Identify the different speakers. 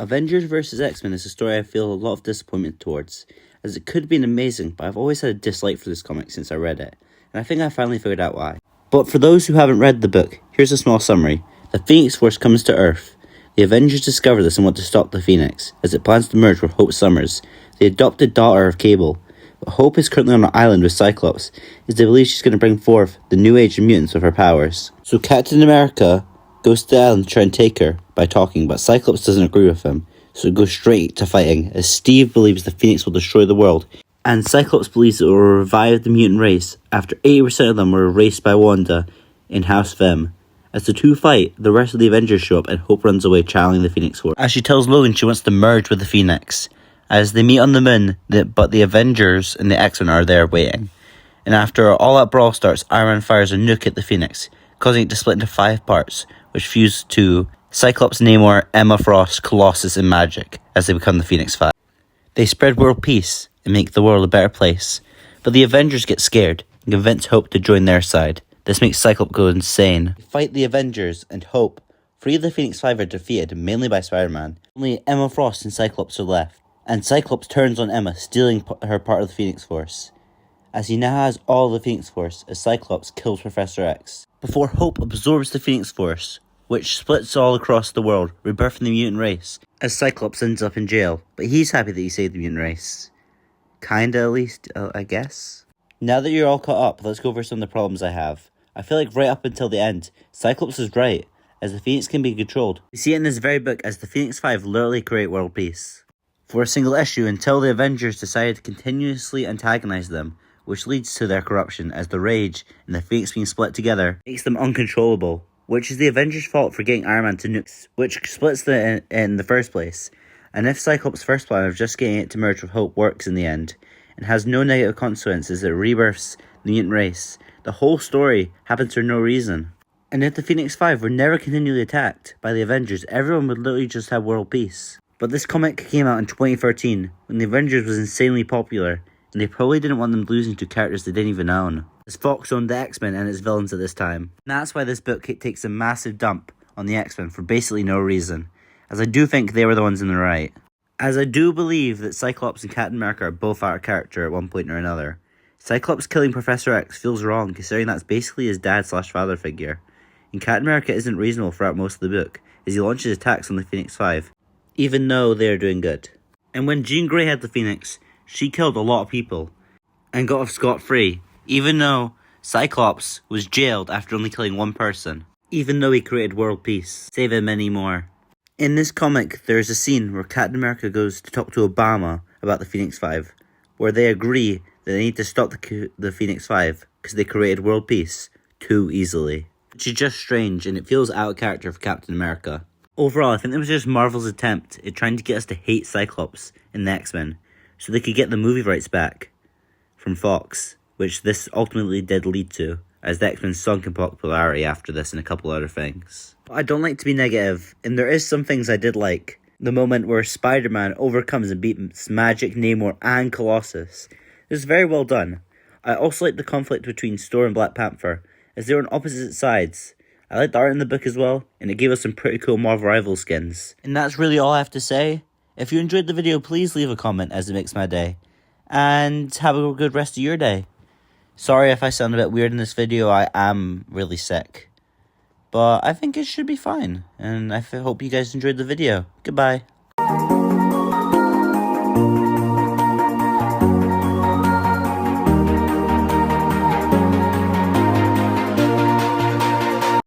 Speaker 1: Avengers vs. X-Men is a story I feel a lot of disappointment towards, as it could have been amazing, but I've always had a dislike for this comic since I read it, and I think I finally figured out why. But for those who haven't read the book, here's a small summary. The Phoenix Force comes to Earth. The Avengers discover this and want to stop the Phoenix, as it plans to merge with Hope Summers, the adopted daughter of Cable. But Hope is currently on an island with Cyclops, as they believe she's going to bring forth the new age of mutants with her powers. So Captain America goes to the island to try and take her by talking, but Cyclops doesn't agree with him, so it goes straight to fighting, as Steve believes the Phoenix will destroy the world, and Cyclops believes it will revive the mutant race after 80% of them were erased by Wanda in House Vim. As the two fight, the rest of the Avengers show up and Hope runs away channeling the Phoenix Force, as she tells Logan she wants to merge with the Phoenix. As they meet on the moon, but the Avengers and the X-Men are there waiting. And after all that brawl starts, Iron Man fires a nuke at the Phoenix, causing it to split into 5 parts, which fuse to Cyclops, Namor, Emma Frost, Colossus, and Magic, as they become the Phoenix 5. They spread world peace and make the world a better place, but the Avengers get scared and convince Hope to join their side. This makes Cyclops go insane. They fight the Avengers, and Hope, 3 of the Phoenix 5 are defeated, mainly by Spider-Man. Only Emma Frost and Cyclops are left, and Cyclops turns on Emma, stealing her part of the Phoenix Force, as he now has all the Phoenix Force, as Cyclops kills Professor X, before Hope absorbs the Phoenix Force, which splits all across the world, rebirthing the mutant race, as Cyclops ends up in jail, but he's happy that he saved the mutant race. Kinda, at least, I guess. Now that you're all caught up, let's go over some of the problems I have. I feel like right up until the end, Cyclops is right, as the Phoenix can be controlled. We see it in this very book as the Phoenix 5 literally create world peace for a single issue until the Avengers decided to continuously antagonize them, which leads to their corruption, as the Rage and the Phoenix being split together makes them uncontrollable, which is the Avengers' fault for getting Iron Man to nukes, which splits them in the first place. And if Cyclops' first plan of just getting it to merge with Hope works in the end, and has no negative consequences that rebirths the mutant race, the whole story happens for no reason. And if the Phoenix 5 were never continually attacked by the Avengers, everyone would literally just have world peace. But this comic came out in 2013, when the Avengers was insanely popular, and they probably didn't want them losing to characters they didn't even own, as Fox owned the X-Men and its villains at this time. And that's why this book takes a massive dump on the X-Men for basically no reason, as I do think they were the ones in the right. As I do believe that Cyclops and Captain America are both out of character at one point or another. Cyclops killing Professor X feels wrong, considering that's basically his dad/father figure, and Captain America isn't reasonable throughout most of the book, as he launches attacks on the Phoenix 5, even though they are doing good. And when Jean Grey had the Phoenix, she killed a lot of people, and got off scot-free, even though Cyclops was jailed after only killing one person, even though he created world peace, saving many more. In this comic, there is a scene where Captain America goes to talk to Obama about the Phoenix 5, where they agree that they need to stop the Phoenix 5, because they created world peace too easily. Which is just strange, and it feels out of character for Captain America. Overall, I think it was just Marvel's attempt at trying to get us to hate Cyclops in the X-Men, so they could get the movie rights back from Fox, which this ultimately did lead to, as the X-Men sunk in popularity after this and a couple other things. But I don't like to be negative, and there is some things I did like. The moment where Spider-Man overcomes and beats Magic, Namor, and Colossus. It was very well done. I also like the conflict between Storm and Black Panther, as they were on opposite sides. I liked the art in the book as well, and it gave us some pretty cool Marvel Rival skins. And that's really all I have to say. If you enjoyed the video, please leave a comment, as it makes my day. And have a good rest of your day. Sorry if I sound a bit weird in this video, I am really sick. But I think it should be fine, and I hope you guys enjoyed the video. Goodbye.